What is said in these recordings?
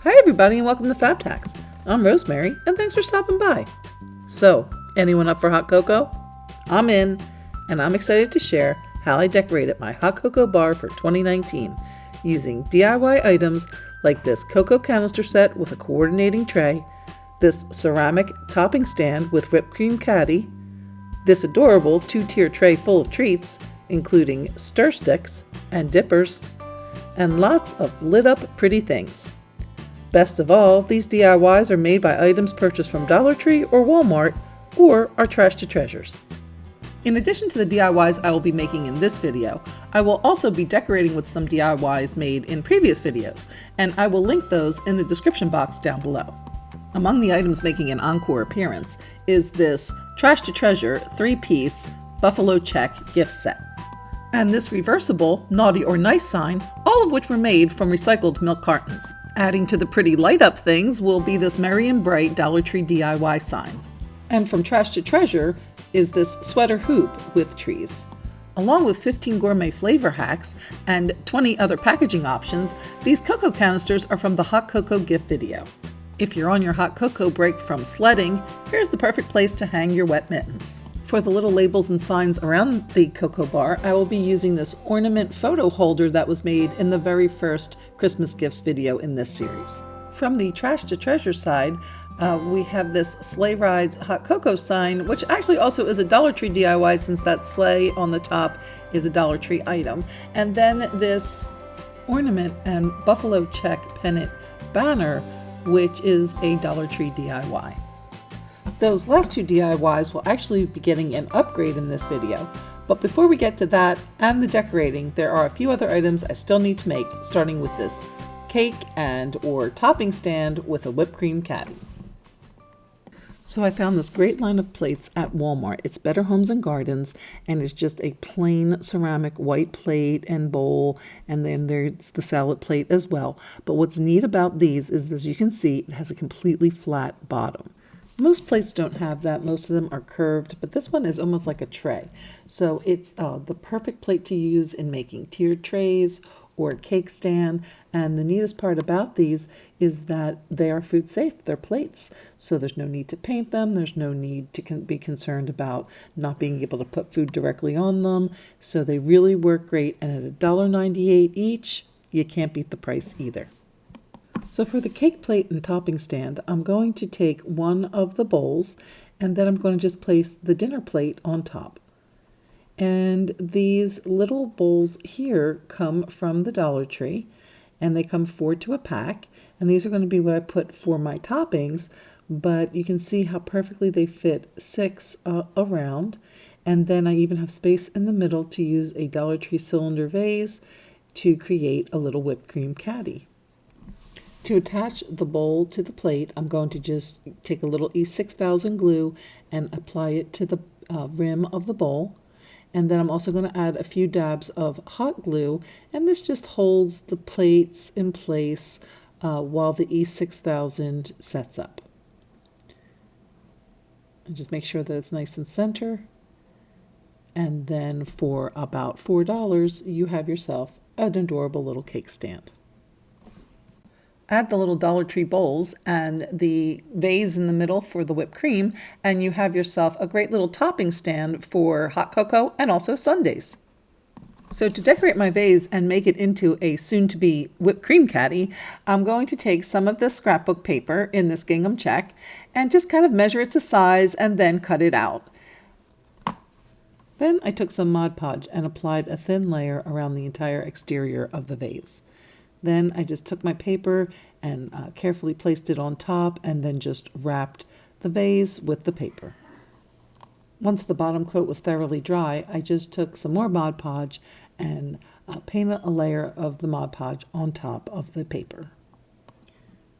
Hi everybody and welcome to Fab Tax. I'm Rosemary and thanks for stopping by. So, anyone up for hot cocoa? I'm in, and I'm excited to share how I decorated my hot cocoa bar for 2019 using DIY items like this cocoa canister set with a coordinating tray, this ceramic topping stand with whipped cream caddy, this adorable 2-tier tray full of treats including stir sticks and dippers, and lots of lit up pretty things. Best of all, these DIYs are made by items purchased from Dollar Tree or Walmart or are trash to treasures. In addition to the DIYs I will be making in this video, I will also be decorating with some DIYs made in previous videos, and I will link those in the description box down below. Among the items making an encore appearance is this Trash to Treasure 3-piece buffalo check gift set, and this reversible naughty or nice sign, all of which were made from recycled milk cartons. Adding to the pretty light up things will be this merry and bright Dollar Tree DIY sign. And from Trash to Treasure is this sweater hoop with trees. Along with 15 gourmet flavor hacks and 20 other packaging options, these cocoa canisters are from the hot cocoa gift video. If you're on your hot cocoa break from sledding, here's the perfect place to hang your wet mittens. For the little labels and signs around the cocoa bar, I will be using this ornament photo holder that was made in the very first Christmas gifts video in this series. From the Trash to Treasure side, we have this Sleigh Rides hot cocoa sign, which actually also is a Dollar Tree DIY since that sleigh on the top is a Dollar Tree item. And then this ornament and buffalo check pennant banner, which is a Dollar Tree DIY. Those last two DIYs will actually be getting an upgrade in this video, but before we get to that and the decorating, there are a few other items I still need to make, starting with this cake and or topping stand with a whipped cream caddy. So I found this great line of plates at Walmart. It's Better Homes and Gardens, and it's just a plain ceramic white plate and bowl, and then there's the salad plate as well. But what's neat about these is, as you can see, it has a completely flat bottom. Most plates don't have that. Most of them are curved, but this one is almost like a tray. So it's the perfect plate to use in making tiered trays or a cake stand. And the neatest part about these is that they are food safe. They're plates. So there's no need to paint them. There's no need to be concerned about not being able to put food directly on them. So they really work great. And at $1.98 each, you can't beat the price either. So for the cake plate and topping stand, I'm going to take one of the bowls and then I'm going to just place the dinner plate on top. And these little bowls here come from the Dollar Tree, and they come 4 to a pack. And these are going to be what I put for my toppings, but you can see how perfectly they fit 6 around. And then I even have space in the middle to use a Dollar Tree cylinder vase to create a little whipped cream caddy. To attach the bowl to the plate, I'm going to just take a little E6000 glue and apply it to the rim of the bowl. And then I'm also going to add a few dabs of hot glue, and this just holds the plates in place while the E6000 sets up. And just make sure that it's nice and center. And then for about $4, you have yourself an adorable little cake stand. Add the little Dollar Tree bowls and the vase in the middle for the whipped cream, and you have yourself a great little topping stand for hot cocoa and also sundaes. So to decorate my vase and make it into a soon-to-be whipped cream caddy, I'm going to take some of this scrapbook paper in this gingham check and just kind of measure it to size and then cut it out. Then I took some Mod Podge and applied a thin layer around the entire exterior of the vase. Then I just took my paper and carefully placed it on top and then just wrapped the vase with the paper. Once the bottom coat was thoroughly dry, I just took some more Mod Podge and painted a layer of the Mod Podge on top of the paper.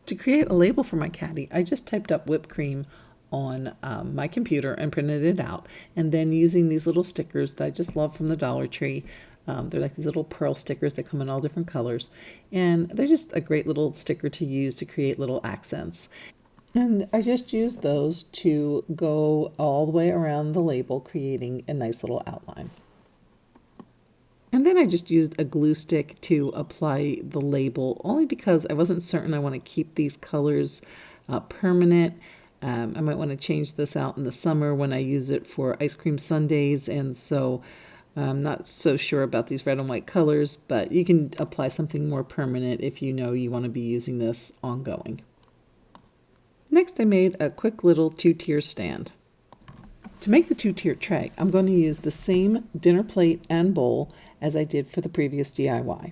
To create a label for my caddy, I just typed up whipped cream on my computer and printed it out. And then using these little stickers that I just love from the Dollar Tree, they're like these little pearl stickers that come in all different colors. And they're just a great little sticker to use to create little accents. And I just used those to go all the way around the label, creating a nice little outline. And And then I just used a glue stick to apply the label, only because I wasn't certain I want to keep these colors permanent. I might want to change this out in the summer when I use it for ice cream sundaes, and so I'm not so sure about these red and white colors, but you can apply something more permanent if you know you want to be using this ongoing. Next, I made a quick little 2-tier stand. To make the 2-tier tray, I'm going to use the same dinner plate and bowl as I did for the previous DIY.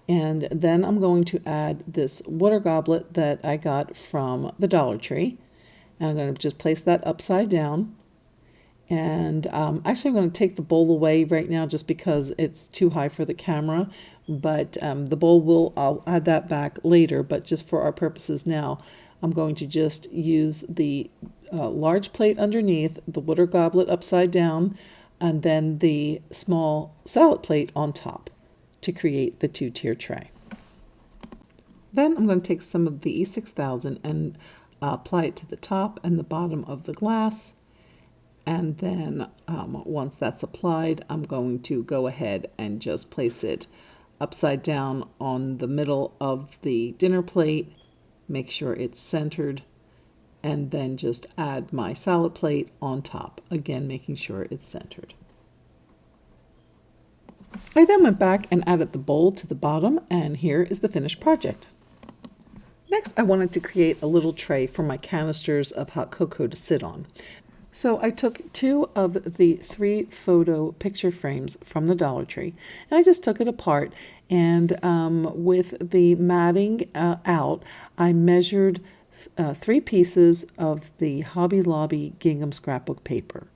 And then I'm going to add this water goblet that I got from the Dollar Tree. And I'm going to just place that upside down. And actually I'm going to take the bowl away right now just because it's too high for the camera. But the bowl I'll add that back later, but just for our purposes now, I'm going to just use the large plate underneath, the water goblet upside down, and then the small salad plate on top to create the 2-tier tray. Then I'm going to take some of the E6000 and apply it to the top and the bottom of the glass. And then once that's applied, I'm going to go ahead and just place it upside down on the middle of the dinner plate. Make sure it's centered, and then just add my salad plate on top, again making sure it's centered. I then went back and added the bowl to the bottom, and here is the finished project. Next, I wanted to create a little tray for my canisters of hot cocoa to sit on. So I took 2 of the 3 photo picture frames from the Dollar Tree, and I just took it apart, and with the matting out, I measured 3 pieces of the Hobby Lobby gingham scrapbook paper.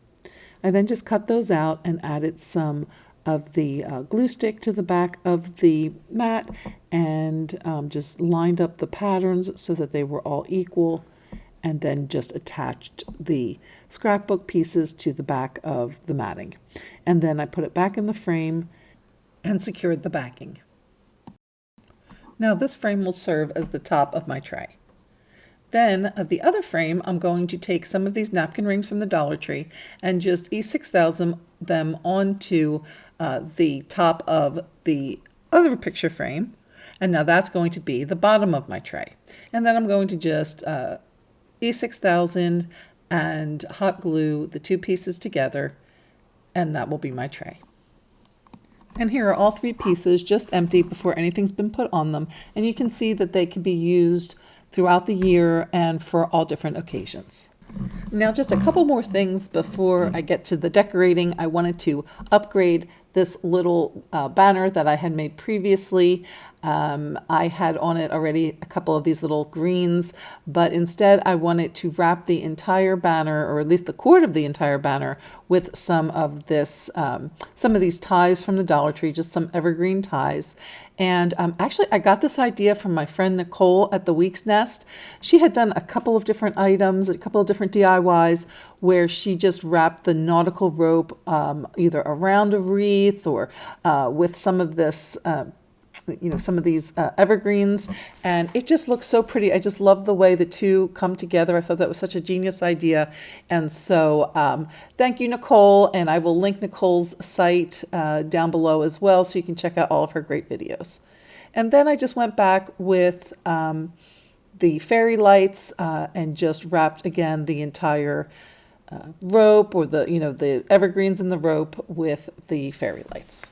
I then just cut those out and added some of the glue stick to the back of the mat, and just lined up the patterns so that they were all equal, and then just attached the scrapbook pieces to the back of the matting. And then I put it back in the frame and secured the backing. Now this frame will serve as the top of my tray. Then the other frame, I'm going to take some of these napkin rings from the Dollar Tree and just E6000 them onto the top of the other picture frame. And now that's going to be the bottom of my tray. And then I'm going to just E6000 and hot glue the 2 pieces together, and that will be my tray. And here are all 3 pieces just empty before anything's been put on them, and you can see that they can be used throughout the year and for all different occasions. Now just a couple more things before I get to the decorating. I wanted to upgrade this little banner that I had made previously. I had on it already a couple of these little greens, but instead I wanted to wrap the entire banner, or at least the cord of the entire banner, with some of this, some of these ties from the Dollar Tree, just some evergreen ties. And actually I got this idea from my friend Nicole at the Week's Nest. She had done a couple of different items, a couple of different DIYs, where she just wrapped the nautical rope either around a wreath or with some of this some of these evergreens, and it just looks so pretty. I just love the way the two come together. I thought that was such a genius idea, and so thank you, Nicole, and I will link Nicole's site down below as well, so you can check out all of her great videos. And then I just went back with the fairy lights and just wrapped again the entire rope, or the evergreens in the rope, with the fairy lights.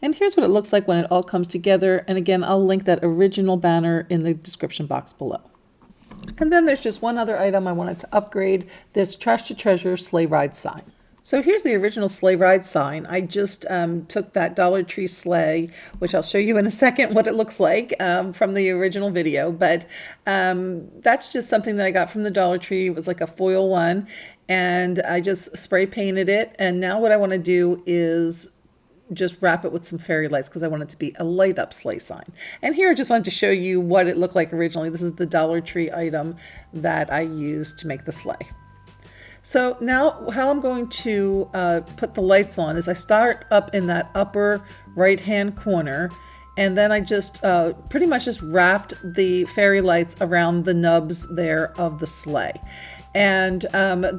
And here's what it looks like when it all comes together. And again, I'll link that original banner in the description box below. And then there's just one other item I wanted to upgrade, this Trash to Treasure sleigh ride sign. So here's the original sleigh ride sign. I just took that Dollar Tree sleigh, which I'll show you in a second what it looks like from the original video. But that's just something that I got from the Dollar Tree. It was like a foil one. And I just spray painted it. And now what I want to do is just wrap it with some fairy lights, because I want it to be a light up sleigh sign. And here I just wanted to show you what it looked like originally. This is the Dollar Tree item that I used to make the sleigh. So now how I'm going to put the lights on is I start up in that upper right hand corner, and then I just pretty much just wrapped the fairy lights around the nubs there of the sleigh. And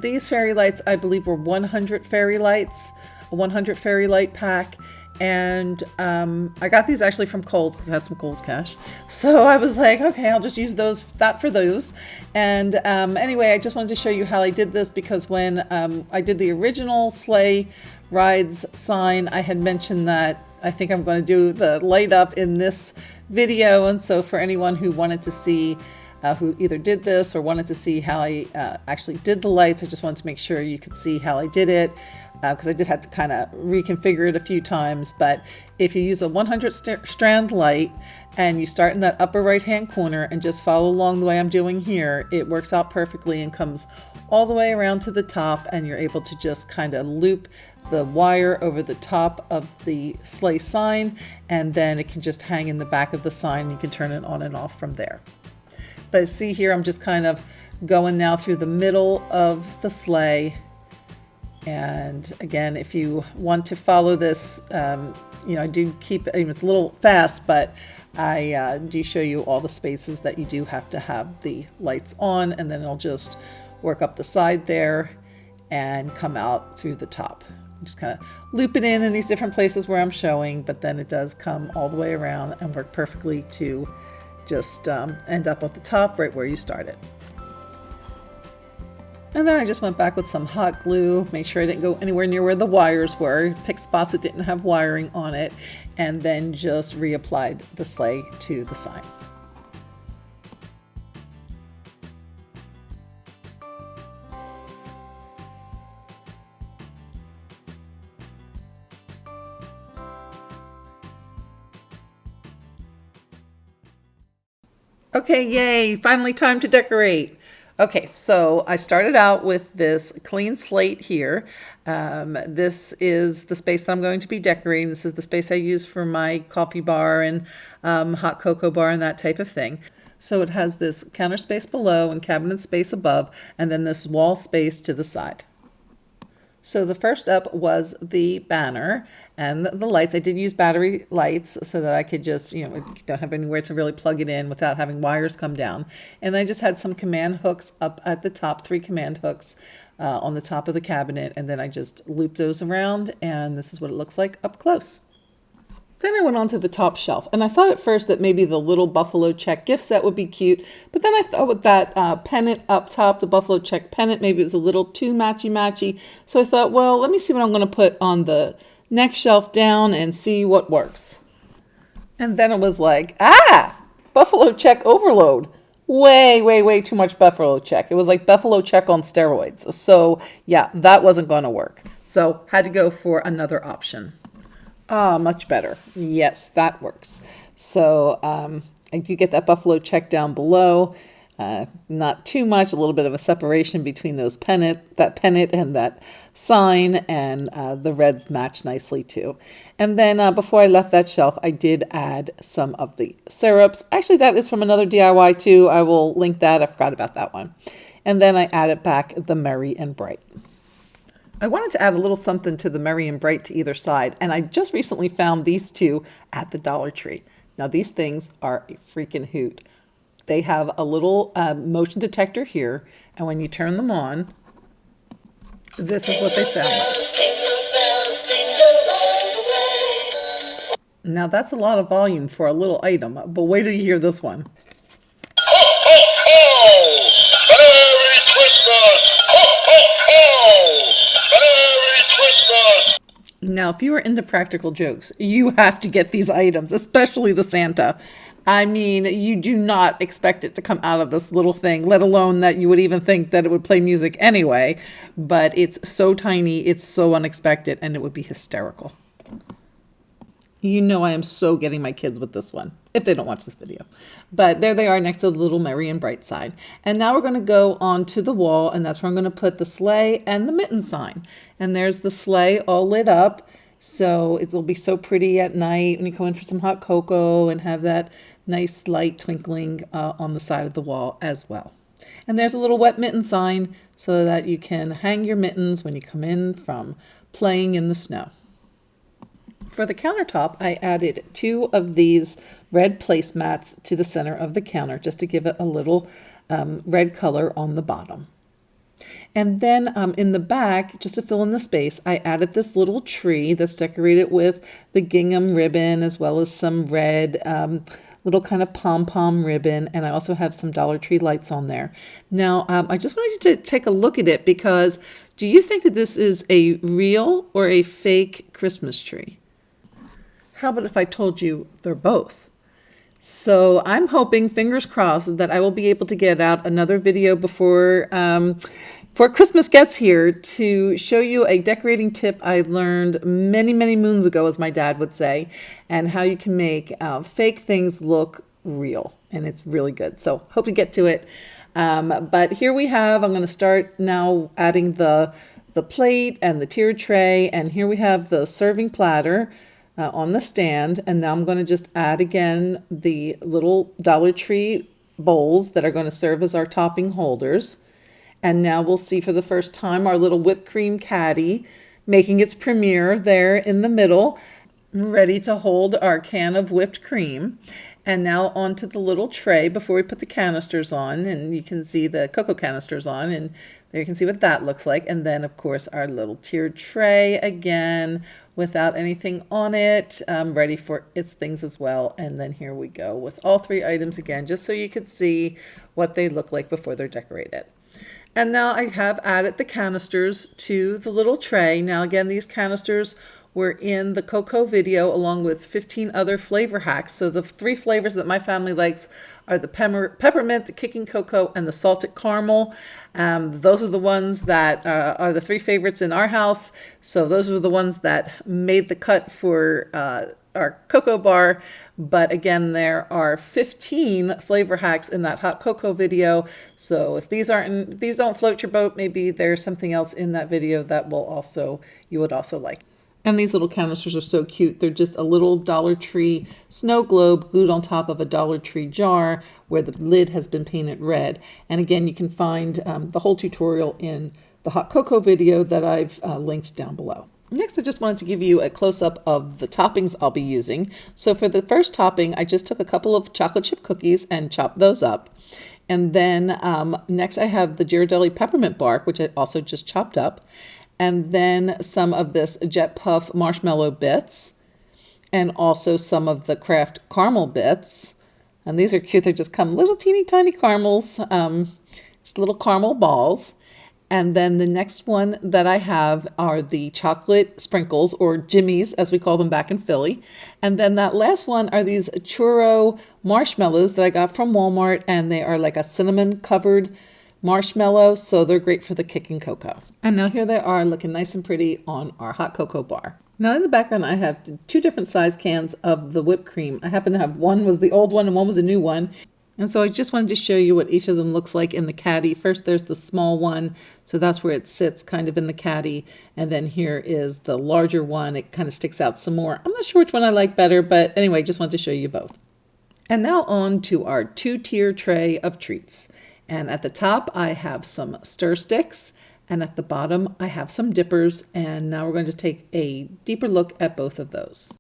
these fairy lights, I believe, were 100 fairy lights. a 100 fairy light pack. And I got these actually from Kohl's because I had some Kohl's cash. So I was like, okay, I'll just use that for those. And anyway, I just wanted to show you how I did this because when I did the original Sleigh Rides sign, I had mentioned that I think I'm going to do the light up in this video. And so for anyone who wanted to see who either did this or wanted to see how I actually did the lights, I just wanted to make sure you could see how I did it. Because I did have to kind of reconfigure it a few times. But if you use a 100 strand light and you start in that upper right hand corner and just follow along the way I'm doing here, it works out perfectly and comes all the way around to the top, and you're able to just kind of loop the wire over the top of the sleigh sign, and then it can just hang in the back of the sign. You can turn it on and off from there. But see here, I'm just kind of going now through the middle of the sleigh. And again, if you want to follow this, I do keep it, it's a little fast, but I do show you all the spaces that you do have to have the lights on, and then I'll just work up the side there and come out through the top. Just kind of loop it in these different places where I'm showing, but then it does come all the way around and work perfectly to just end up at the top right where you started. And then I just went back with some hot glue, made sure I didn't go anywhere near where the wires were, picked spots that didn't have wiring on it, and then just reapplied the sleigh to the sign. Okay, yay, finally time to decorate. Okay, so I started out with this clean slate here. This is the space that I'm going to be decorating. This is the space I use for my coffee bar and hot cocoa bar and that type of thing. So it has this counter space below and cabinet space above, and then this wall space to the side. So the first up was the banner and the lights. I did use battery lights so that I could just, don't have anywhere to really plug it in without having wires come down. And I just had some command hooks up at the top, 3 command hooks on the top of the cabinet. And then I just looped those around, and this is what it looks like up close. Then I went on to the top shelf, and I thought at first that maybe the little buffalo check gift set would be cute, but then I thought with that pennant up top, the buffalo check pennant, maybe it was a little too matchy-matchy. So I thought, well, let me see what I'm going to put on the next shelf down and see what works. And then it was like, buffalo check overload. Way too much buffalo check. It was like buffalo check on steroids. So yeah, that wasn't going to work. So had to go for another option. Much better. Yes, that works. So I do get that buffalo check down below. Not too much, a little bit of a separation between that pennant and that sign, and the reds match nicely too. And then before I left that shelf, I did add some of the syrups. Actually, that is from another DIY too. I will link that. I forgot about that one. And then I added back the Merry and Bright. I wanted to add a little something to the Merry and Bright to either side, and I just recently found these two at the Dollar Tree. Now these things are a freaking hoot. They have a little motion detector here, and when you turn them on, this is what they sound like. Now that's a lot of volume for a little item, but wait till you hear this one. Ho, ho, ho! Merry Christmas! Ho, ho, ho! Merry Christmas! Now, if you are into practical jokes, you have to get these items, especially the Santa. I mean, you do not expect it to come out of this little thing, let alone that you would even think that it would play music anyway. But it's so tiny, it's so unexpected, and it would be hysterical. You know I am so getting my kids with this one, if they don't watch this video. But there they are next to the little Merry and Bright side. And now we're going to go onto the wall, and that's where I'm going to put the sleigh and the mitten sign. And there's the sleigh all lit up. So it'll be so pretty at night when you go in for some hot cocoa and have that nice light twinkling on the side of the wall as well. And there's a little wet mitten sign so that you can hang your mittens when you come in from playing in the snow. For the countertop, I added 2 of these red placemats to the center of the counter just to give it a little red color on the bottom. And then in the back, just to fill in the space, I added this little tree that's decorated with the gingham ribbon as well as some red little kind of pom-pom ribbon. And I also have some Dollar Tree lights on there. Now, I just wanted you to take a look at it because do you think that this is a real or a fake Christmas tree? How about if I told you they're both? So I'm hoping, fingers crossed, that I will be able to get out another video before Christmas gets here to show you a decorating tip I learned many, many moons ago, as my dad would say, and how you can make fake things look real. And it's really good. So hope to get to it. But here we have, I'm going to start now adding the plate and the tiered tray. And here we have the serving platter on the stand. And now I'm going to just add again the little Dollar Tree bowls that are going to serve as our topping holders. And now we'll see for the first time our little whipped cream caddy making its premiere there in the middle, ready to hold our can of whipped cream. And now onto the little tray before we put the canisters on, and you can see the cocoa canisters on, and there you can see what that looks like. And then of course our little tiered tray again without anything on it, ready for its things as well. And then here we go with all three items again, just so you could see what they look like before they're decorated. And now I have added the canisters to the little tray. Now again, these canisters were in the cocoa video along with 15 other flavor hacks. So the three flavors that my family likes are the peppermint, the kicking cocoa, and the salted caramel. Those are the ones that are the three favorites in our house. So those are the ones that made the cut for our cocoa bar. But again, there are 15 flavor hacks in that hot cocoa video. So if these don't float your boat, maybe there's something else in that video that you would also like. And these little canisters are so cute. They're just a little Dollar Tree snow globe glued on top of a Dollar Tree jar where the lid has been painted red. And again, you can find the whole tutorial in the hot cocoa video that I've linked down below. Next, I just wanted to give you a close-up of the toppings I'll be using. So for the first topping, I just took a couple of chocolate chip cookies and chopped those up. And then next I have the Ghirardelli peppermint bark, which I also just chopped up. And then some of this Jet Puff marshmallow bits, and also some of the Kraft caramel bits. And these are cute. They just come little teeny tiny caramels, just little caramel balls. And then the next one that I have are the chocolate sprinkles, or jimmies as we call them back in Philly. And then that last one are these churro marshmallows that I got from Walmart, and they are like a cinnamon covered marshmallow, so they're great for the kicking cocoa. And now here they are looking nice and pretty on our hot cocoa bar. Now in the background I have two different size cans of the whipped cream. I happen to have one was the old one and one was a new one. And so I just wanted to show you what each of them looks like in the caddy. First there's the small one, so that's where it sits kind of in the caddy. And then here is the larger one. It kind of sticks out some more. I'm not sure which one I like better, but anyway, just wanted to show you both. And now on to our two-tier tray of treats. And at the top, I have some stir sticks, and at the bottom, I have some dippers. And now we're going to take a deeper look at both of those.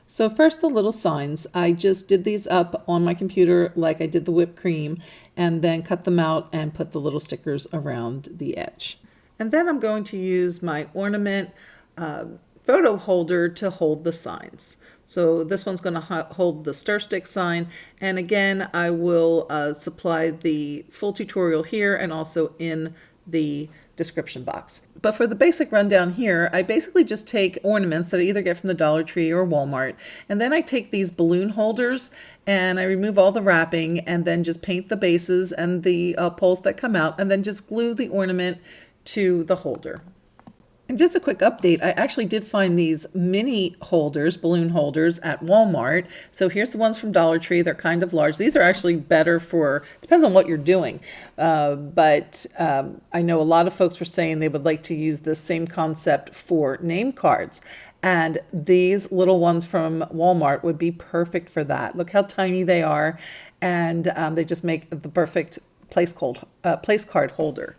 So first, the little signs. I just did these up on my computer like I did the whipped cream, and then cut them out and put the little stickers around the edge. And then I'm going to use my Ornament photo holder to hold the signs. So this one's going to hold the stir stick sign. And again, I will supply the full tutorial here and also in the description box. But for the basic rundown here, I basically just take ornaments that I either get from the Dollar Tree or Walmart. And then I take these balloon holders and I remove all the wrapping and then just paint the bases and the poles that come out, and then just glue the ornament to the holder. And just a quick update, I actually did find these mini holders, balloon holders at Walmart. So here's the ones from Dollar Tree. They're kind of large. These are actually better for, depends on what you're doing. But I know a lot of folks were saying they would like to use this same concept for name cards. And these little ones from Walmart would be perfect for that. Look how tiny they are. And they just make the perfect place card holder.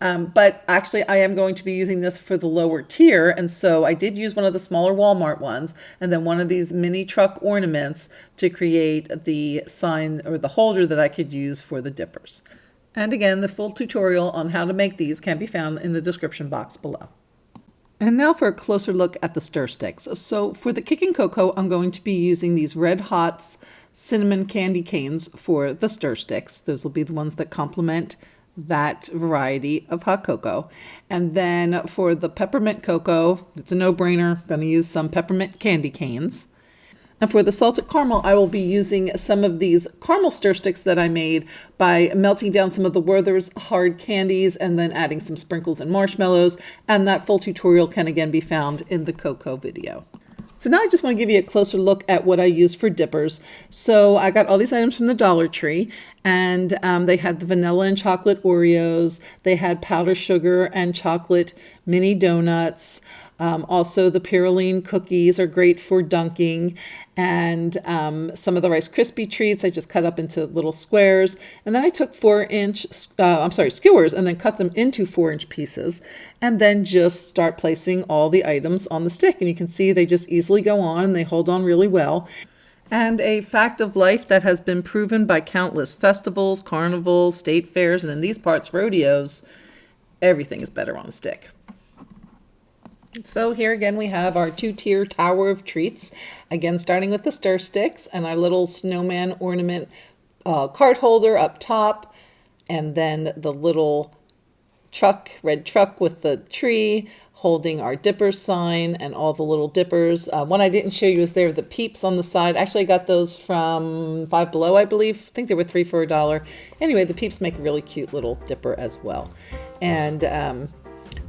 But actually I am going to be using this for the lower tier. And so I did use one of the smaller Walmart ones and then one of these mini truck ornaments to create the sign or the holder that I could use for the dippers. And again, the full tutorial on how to make these can be found in the description box below. And now for a closer look at the stir sticks. So for the kicking cocoa, I'm going to be using these Red Hot's cinnamon candy canes for the stir sticks. Those will be the ones that complement that variety of hot cocoa. And then for the peppermint cocoa, it's a no-brainer. I'm going to use some peppermint candy canes. And for the salted caramel, I will be using some of these caramel stir sticks that I made by melting down some of the Werther's hard candies and then adding some sprinkles and marshmallows. And that full tutorial can again be found in the cocoa video. So now I just want to give you a closer look at what I use for dippers. So I got all these items from the Dollar Tree, and they had the vanilla and chocolate Oreos. They had powdered sugar and chocolate mini donuts. Also, the Pyroline cookies are great for dunking, and some of the Rice Krispie treats I just cut up into little squares, and then I took skewers, and then cut them into 4-inch pieces, and then just start placing all the items on the stick. And you can see they just easily go on, and they hold on really well. And a fact of life that has been proven by countless festivals, carnivals, state fairs, and in these parts, rodeos, everything is better on a stick. So here again we have our 2-tier tower of treats, again starting with the stir sticks and our little snowman ornament card holder up top, and then the little red truck with the tree holding our dipper sign and all the little dippers. One I didn't show you is there the peeps on the side. Actually, I got those from Five Below, I believe. I think they were 3 for $1. Anyway, the peeps make a really cute little dipper as well. And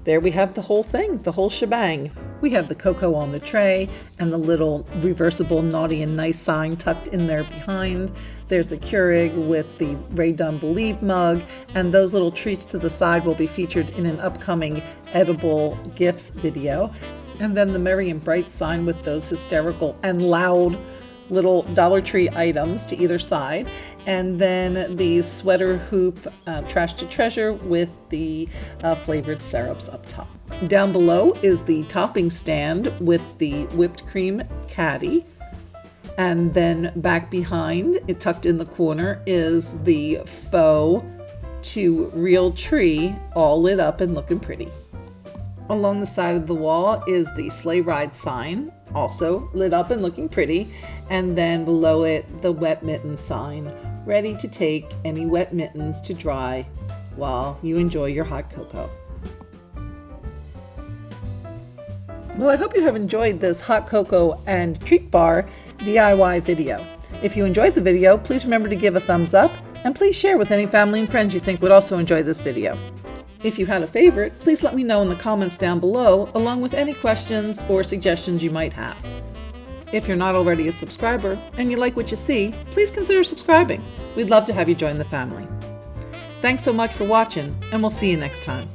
there we have the whole thing, the whole shebang. We have the cocoa on the tray and the little reversible naughty and nice sign tucked in there behind. There's the Keurig with the Ray Dunn Believe mug, and those little treats to the side will be featured in an upcoming edible gifts video. And then the Merry and Bright sign with those hysterical and loud little Dollar Tree items to either side, and then the sweater hoop Trash to Treasure with the flavored syrups up top. Down below is the topping stand with the whipped cream caddy, and then back behind, it tucked in the corner, is the faux to real tree all lit up and looking pretty. Along the side of the wall is the sleigh ride sign, also lit up and looking pretty, and then below it the wet mittens sign, ready to take any wet mittens to dry while you enjoy your hot cocoa. Well, I hope you have enjoyed this hot cocoa and treat bar DIY video. If you enjoyed the video, please remember to give a thumbs up, and please share with any family and friends you think would also enjoy this video. If you had a favorite, please let me know in the comments down below, along with any questions or suggestions you might have. If you're not already a subscriber and you like what you see, please consider subscribing. We'd love to have you join the family. Thanks so much for watching, and we'll see you next time.